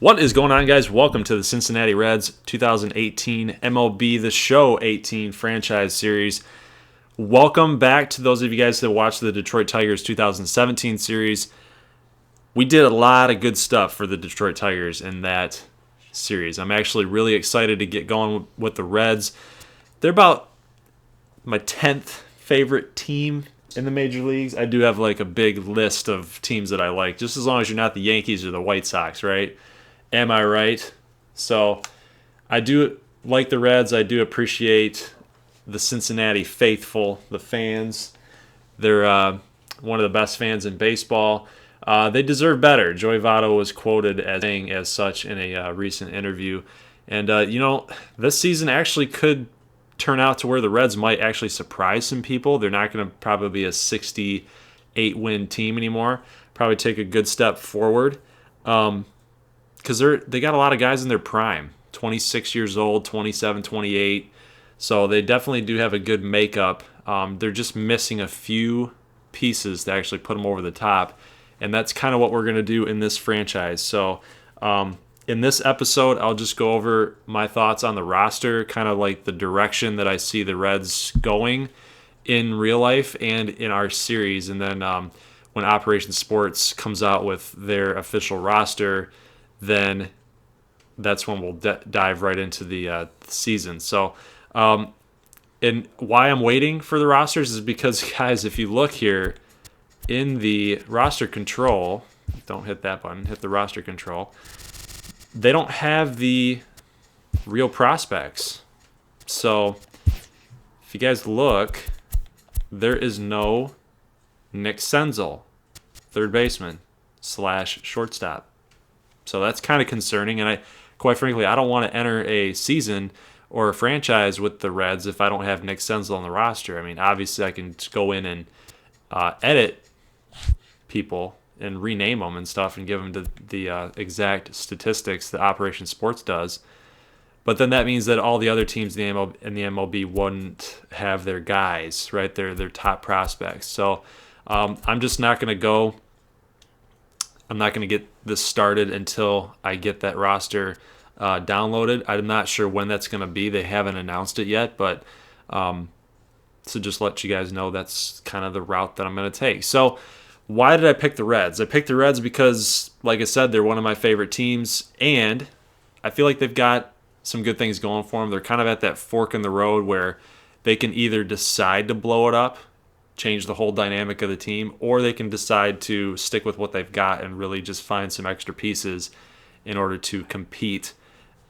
What is going on, guys? Welcome to the Cincinnati Reds 2018 MLB The Show 18 franchise series. Welcome back to those of you guys that watched the Detroit Tigers 2017 series. We did a lot of good stuff for the Detroit Tigers in that series. I'm actually really excited to get going with the Reds. They're about my 10th favorite team in the major leagues. I do have like a big list of teams that I like, just as long as you're not the Yankees or the White Sox, right? Am I right? So I do like the Reds. I do appreciate the Cincinnati faithful, the fans. They're one of the best fans in baseball. They deserve better. Joey Votto was quoted as saying as such in a recent interview. And, this season actually could turn out to where the Reds might actually surprise some people. They're not going to probably be a 68-win team anymore. Probably take a good step forward. Because they got a lot of guys in their prime, 26 years old, 27, 28. So they definitely do have a good makeup. They're just missing a few pieces to actually put them over the top. And that's kind of what we're going to do in this franchise. So in this episode, I'll just go over my thoughts on the roster, kind of like the direction that I see the Reds going in real life and in our series. And then when Operation Sports comes out with their official roster, then that's when we'll dive right into the season. So, and why I'm waiting for the rosters is because, guys, if you look here in the roster control, don't hit that button, hit the roster control, they don't have the real prospects. So, if you guys look, there is no Nick Senzel, third baseman / shortstop. So that's kind of concerning, and quite frankly, I don't want to enter a season or a franchise with the Reds if I don't have Nick Senzel on the roster. I mean, obviously, I can just go in and edit people and rename them and stuff and give them the exact statistics that Operation Sports does. But then that means that all the other teams in the MLB wouldn't have their guys, right? Their top prospects. So I'm just not going to go. I'm not going to get this started until I get that roster downloaded. I'm not sure when that's going to be. They haven't announced it yet, but so just let you guys know that's kind of the route that I'm going to take. So why did I pick the Reds? I picked the Reds because, like I said, they're one of my favorite teams, and I feel like they've got some good things going for them. They're kind of at that fork in the road where they can either decide to blow it up, change the whole dynamic of the team, or they can decide to stick with what they've got and really just find some extra pieces in order to compete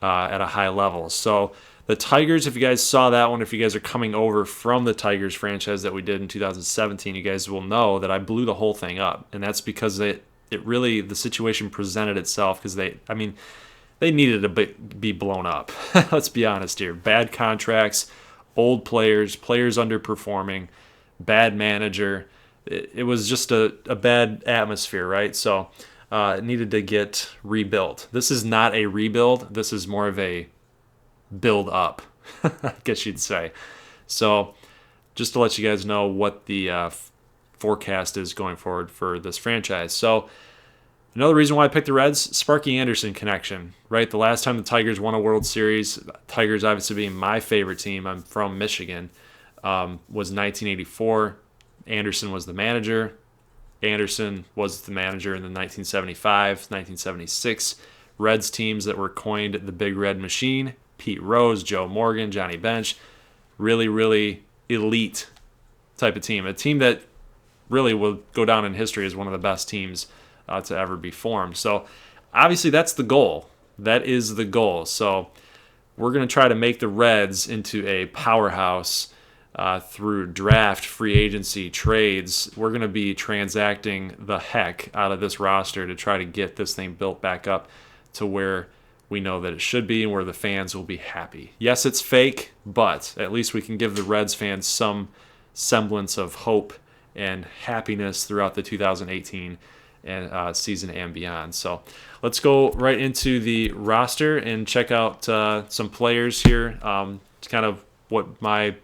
at a high level. So the Tigers, if you guys saw that one, if you guys are coming over from the Tigers franchise that we did in 2017, you guys will know that I blew the whole thing up. And that's because the situation presented itself because they needed to be blown up. Let's be honest here. Bad contracts, old players underperforming, bad manager. It was just a bad atmosphere, right? So it needed to get rebuilt. This is not a rebuild. This is more of a build up, I guess you'd say. So just to let you guys know what the forecast is going forward for this franchise. So another reason why I picked the Reds, Sparky Anderson connection, right? The last time the Tigers won a World Series, Tigers obviously being my favorite team, I'm from Michigan, was 1984. Anderson was the manager. Anderson was the manager in the 1975, 1976 Reds teams that were coined the Big Red Machine. Pete Rose, Joe Morgan, Johnny Bench. Really, really elite type of team. A team that really will go down in history as one of the best teams to ever be formed. So obviously that's the goal. That is the goal. So we're going to try to make the Reds into a powerhouse through draft, free agency, trades. We're going to be transacting the heck out of this roster to try to get this thing built back up to where we know that it should be and where the fans will be happy. Yes, it's fake, but at least we can give the Reds fans some semblance of hope and happiness throughout the 2018 and season and beyond. So let's go right into the roster and check out some players here. It's kind of what my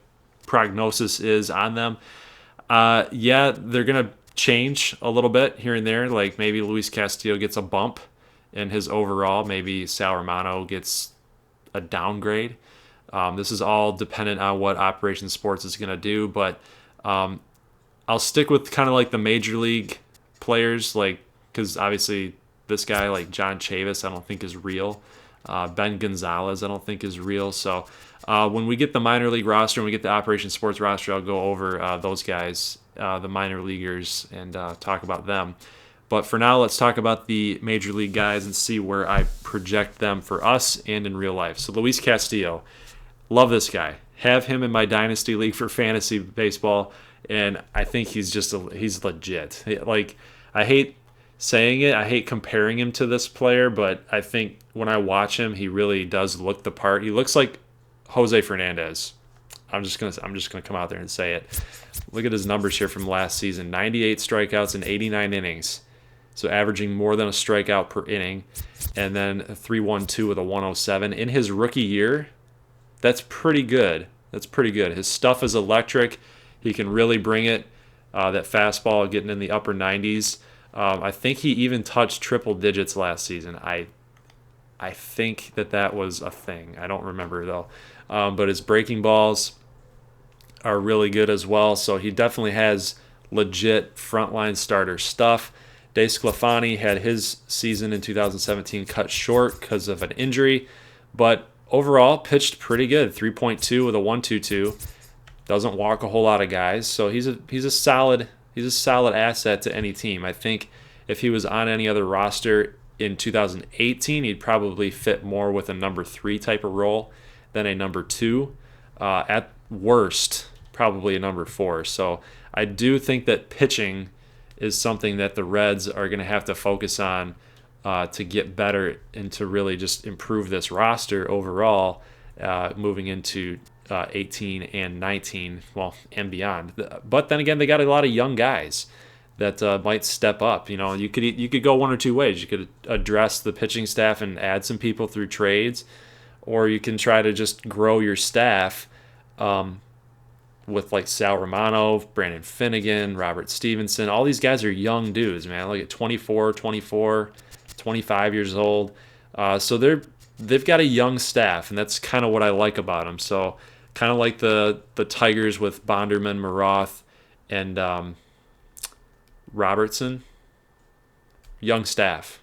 prognosis is on them. They're going to change a little bit here and there. Like maybe Luis Castillo gets a bump in his overall. Maybe Sal Romano gets a downgrade. This is all dependent on what Operation Sports is going to do, but I'll stick with kind of like the major league players, like, because obviously this guy like John Chavis I don't think is real. Ben Gonzalez I don't think is real. So when we get the minor league roster and we get the Operation Sports roster, I'll go over those guys, the minor leaguers, and talk about them. But for now, let's talk about the major league guys and see where I project them for us and in real life. So Luis Castillo, love this guy. Have him in my dynasty league for fantasy baseball, and I think he's legit. Like, I hate saying it, I hate comparing him to this player, but I think when I watch him, he really does look the part. He looks like Jose Fernandez. I'm just gonna come out there and say it. Look at his numbers here from last season: 98 strikeouts in 89 innings. So averaging more than a strikeout per inning, and then a 3.12 with a 107 in his rookie year. That's pretty good. His stuff is electric. He can really bring it. That fastball getting in the upper 90s. I think he even touched triple digits last season. I think that was a thing. I don't remember though. But his breaking balls are really good as well. So he definitely has legit frontline starter stuff. DeSclafani had his season in 2017 cut short because of an injury, but overall pitched pretty good. 3.2 with a 1.22. Doesn't walk a whole lot of guys, so he's a solid asset to any team. I think if he was on any other roster in 2018, he'd probably fit more with a number 3 type of role than a number 2. At worst, probably a number 4. So I do think that pitching is something that the Reds are going to have to focus on to get better and to really just improve this roster overall moving into 18 and 19, well, and beyond. But then again, they got a lot of young guys that might step up. You could go one or two ways. You could address the pitching staff and add some people through trades, or you can try to just grow your staff with like Sal Romano, Brandon Finnegan, Robert Stevenson. All these guys are young dudes, man. Look at 24, 25 years old. So they've got a young staff, and that's kind of what I like about them. So kind of like the Tigers with Bonderman, Maroth, and Robertson. Young staff.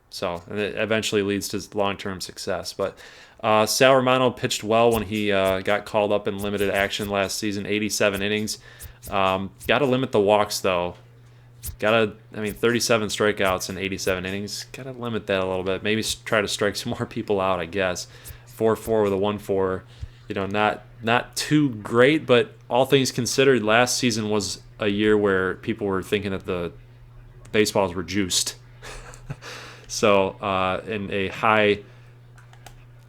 So and it eventually leads to long-term success. But Sal Romano pitched well when he got called up in limited action last season, 87 innings. Got to limit the walks, though. 37 strikeouts in 87 innings. Got to limit that a little bit. Maybe try to strike some more people out, I guess. 4.4 with a 1.4. Not too great, but all things considered, last season was a year where people were thinking that the baseballs were juiced. So in a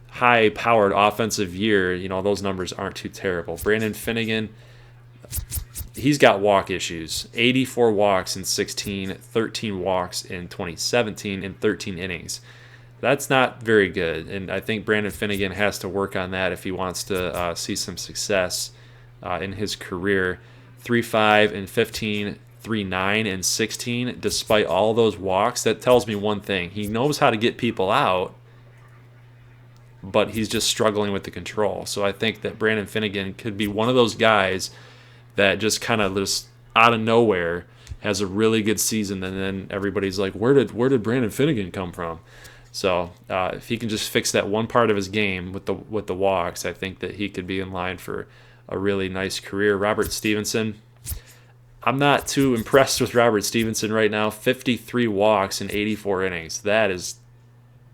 high-powered offensive year, those numbers aren't too terrible. Brandon Finnegan, he's got walk issues. 84 walks in 16, 13 walks in 2017 in 13 innings. That's not very good, and I think Brandon Finnegan has to work on that if he wants to see some success in his career. 3.5 in 15, 3.9 in 16, despite all those walks. That tells me one thing. He knows how to get people out, but he's just struggling with the control. So I think that Brandon Finnegan could be one of those guys that just kind of just out of nowhere has a really good season, and then everybody's like, where did Brandon Finnegan come from? So if he can just fix that one part of his game with the walks, I think that he could be in line for a really nice career. Robert Stevenson, I'm not too impressed with Robert Stevenson right now. 53 walks in 84 innings. That is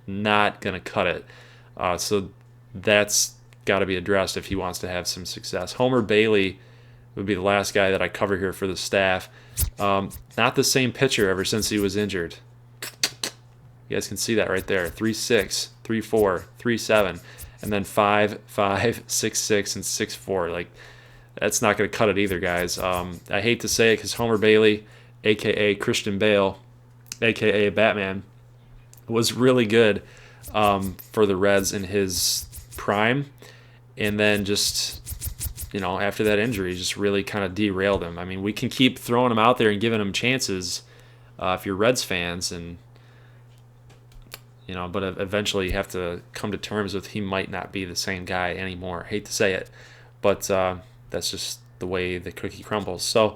not going to cut it. So that's got to be addressed if he wants to have some success. Homer Bailey would be the last guy that I cover here for the staff. Not the same pitcher ever since he was injured. You guys can see that right there. 3.6, 3.4, 3.7, and then 5.5, 6.6, and 6.4. Like, that's not going to cut it either, guys. I hate to say it because Homer Bailey, a.k.a. Christian Bale, a.k.a. Batman, was really good for the Reds in his prime. And then just, after that injury, just really kind of derailed him. I mean, we can keep throwing him out there and giving him chances if you're Reds fans, and but eventually you have to come to terms with he might not be the same guy anymore. Hate to say it, but that's just the way the cookie crumbles. So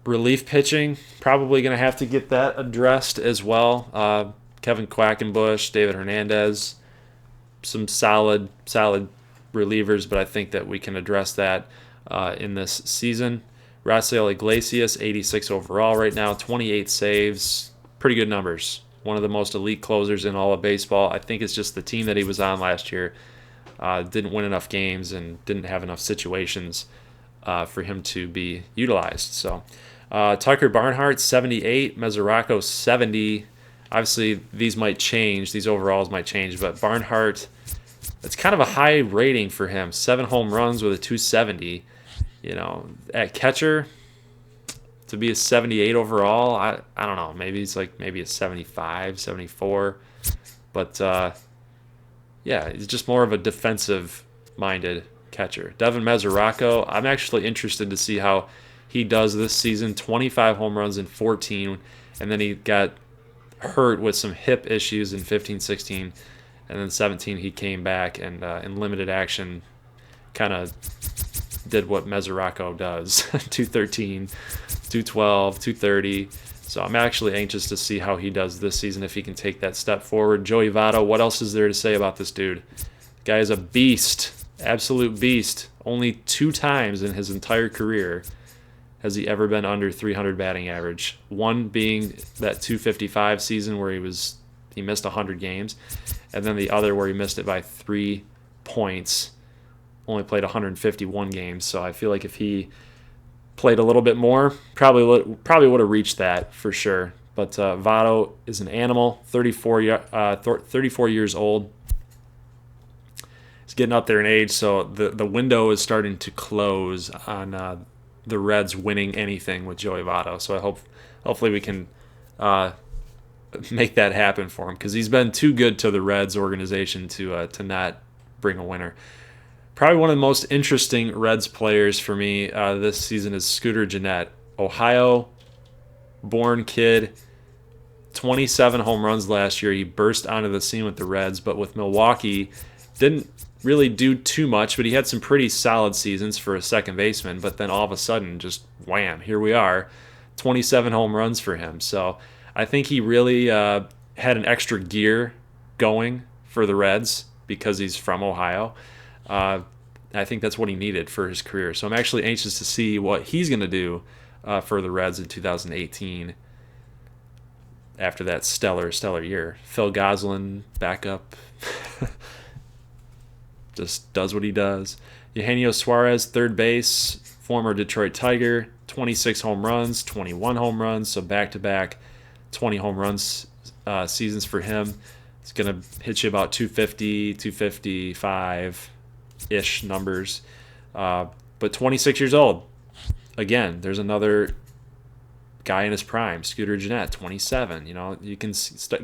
relief pitching, probably going to have to get that addressed as well. Kevin Quackenbush, David Hernandez, some solid relievers, but I think that we can address that in this season. Rafael Iglesias, 86 overall right now, 28 saves, pretty good numbers. One of the most elite closers in all of baseball. I think it's just the team that he was on last year didn't win enough games and didn't have enough situations for him to be utilized. So Tucker Barnhart, 78, Mesoraco, 70. Obviously, these overalls might change, but Barnhart, it's kind of a high rating for him. 7 home runs with a 270. At catcher, to be a 78 overall, I don't know. Maybe it's maybe a 75, 74. But, he's just more of a defensive-minded catcher. Devin Mesoraco, I'm actually interested to see how he does this season. 25 home runs in 14, and then he got hurt with some hip issues in 15, 16, and then 17 he came back and in limited action kind of did what Mesoraco does. 213, 212, 230. So I'm actually anxious to see how he does this season, if he can take that step forward. Joey Votto, what else is there to say about this dude? Guy is a beast, absolute beast. Only 2 times in his entire career has he ever been under 300 batting average. One being that 255 season where he missed 100 games, and then the other where he missed it by 3 points. Only played 151 games, so I feel like if he played a little bit more, probably would have reached that for sure. But Votto is an animal, 34 years old. He's getting up there in age, so the window is starting to close on the Reds winning anything with Joey Votto. So hopefully we can make that happen for him, because he's been too good to the Reds organization to not bring a winner. Probably one of the most interesting Reds players for me this season is Scooter Gennett. Ohio-born kid, 27 home runs last year. He burst onto the scene with the Reds, but with Milwaukee, didn't really do too much, but he had some pretty solid seasons for a second baseman. But then all of a sudden, just wham, here we are, 27 home runs for him. So I think he really had an extra gear going for the Reds because he's from Ohio. I think that's what he needed for his career. So I'm actually anxious to see what he's going to do for the Reds in 2018 after that stellar year. Phil Gosselin, backup, just does what he does. Eugenio Suarez, third base, former Detroit Tiger, 26 home runs, 21 home runs, so back-to-back 20 home runs seasons for him. It's going to hit you about 250, 255-ish numbers. But 26 years old. Again, there's another guy in his prime, Scooter Gennett, 27. You can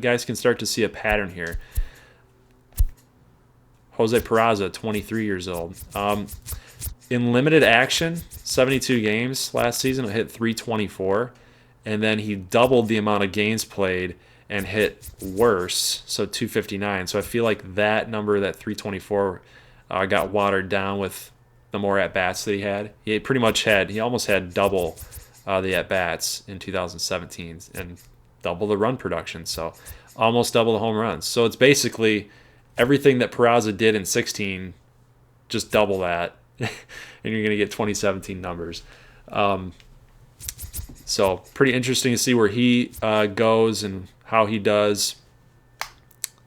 guys can start to see a pattern here. Jose Peraza, 23 years old. In limited action, 72 games last season, hit 324, and then he doubled the amount of games played and hit worse, so 259. So I feel like that number, that 324, got watered down with the more at-bats that he had. He almost had double the at-bats in 2017 and double the run production, so almost double the home runs. So it's basically everything that Peraza did in 16, just double that, and you're going to get 2017 numbers. So pretty interesting to see where he goes and how he does.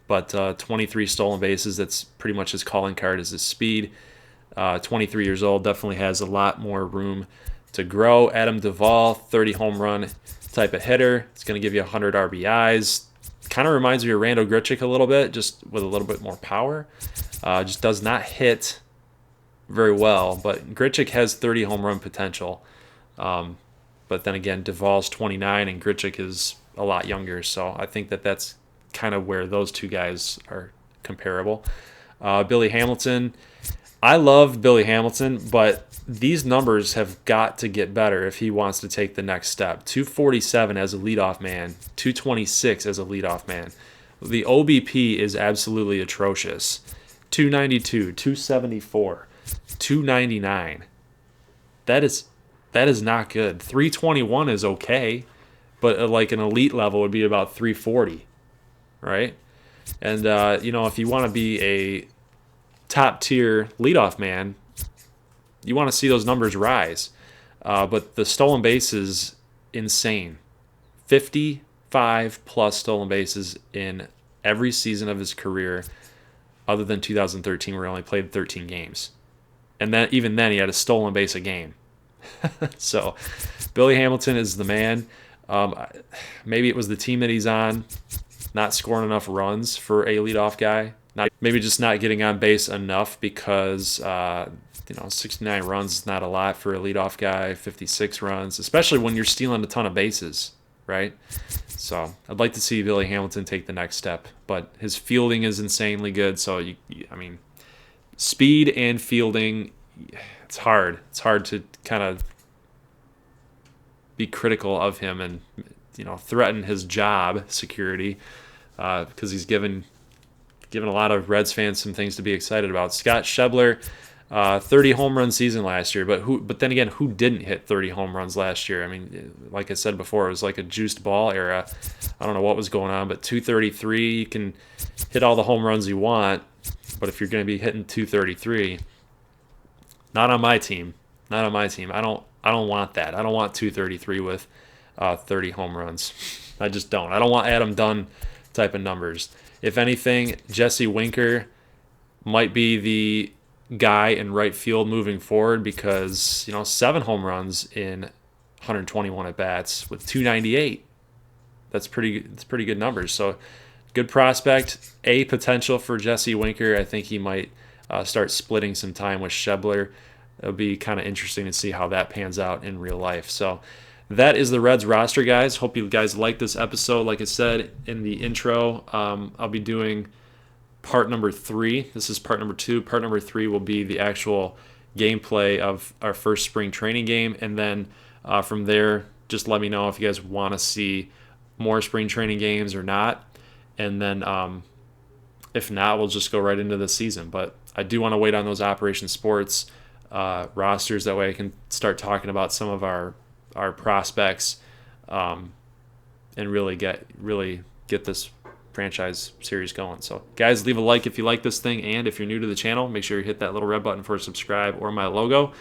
But 23 stolen bases, that's pretty much his calling card, is his speed. 23 years old, definitely has a lot more room to grow. Adam Duvall, 30 home run type of hitter. It's going to give you 100 RBIs. Kind of reminds me of Randall Grichuk a little bit, just with a little bit more power. Just does not hit very well, but Grichuk has 30 home run potential. But then again, Duvall's 29 and Grichuk is a lot younger, so I think that's kind of where those two guys are comparable. Billy Hamilton, I love Billy Hamilton, but these numbers have got to get better if he wants to take the next step. 247 as a leadoff man, 226 as a leadoff man. The OBP is absolutely atrocious. 292, 274, 299. That is not good. 321 is okay, but like an elite level would be about 340, right? And if you want to be a top tier leadoff man, you want to see those numbers rise. But the stolen base is insane. 55 plus stolen bases in every season of his career, other than 2013, where he only played 13 games. And then even then, he had a stolen base a game. So, Billy Hamilton is the man. Maybe it was the team that he's on, not scoring enough runs for a leadoff guy. Maybe just not getting on base enough because 69 runs is not a lot for a leadoff guy. 56 runs, especially when you're stealing a ton of bases, right? So I'd like to see Billy Hamilton take the next step, but his fielding is insanely good. So speed and fielding, it's hard. It's hard to kind of be critical of him and threaten his job security because he's given a lot of Reds fans some things to be excited about. Scott Schebler, 30 home run season last year, but then again, who didn't hit 30 home runs last year? I mean, like I said before, it was like a juiced ball era. I don't know what was going on, but 233, you can hit all the home runs you want, but if you're going to be hitting 233, not on my team. Not on my team. I don't want that. I don't want 233 with 30 home runs. I just don't. I don't want Adam Dunn type of numbers. If anything, Jesse Winker might be the guy in right field moving forward because 7 home runs in 121 at bats with 298. That's pretty good numbers. So good prospect. A potential for Jesse Winker. I think he might start splitting some time with Schebler. It'll be kind of interesting to see how that pans out in real life. So that is the Reds roster, guys. Hope you guys like this episode. Like I said in the intro, I'll be doing part number 3. This is part number 2. Part number 3 will be the actual gameplay of our first spring training game. And then from there, just let me know if you guys want to see more spring training games or not. And then if not, we'll just go right into the season. But I do want to wait on those Operation Sports rosters. That way I can start talking about some of our prospects and really get this franchise series going. So guys, leave a like if you like this thing, and if you're new to the channel, make sure you hit that little red button for subscribe or my logo.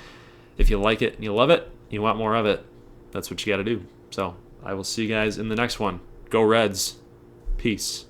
If you like it and you love it, you want more of it, that's what you got to do. So I will see you guys in the next one. Go Reds. Peace.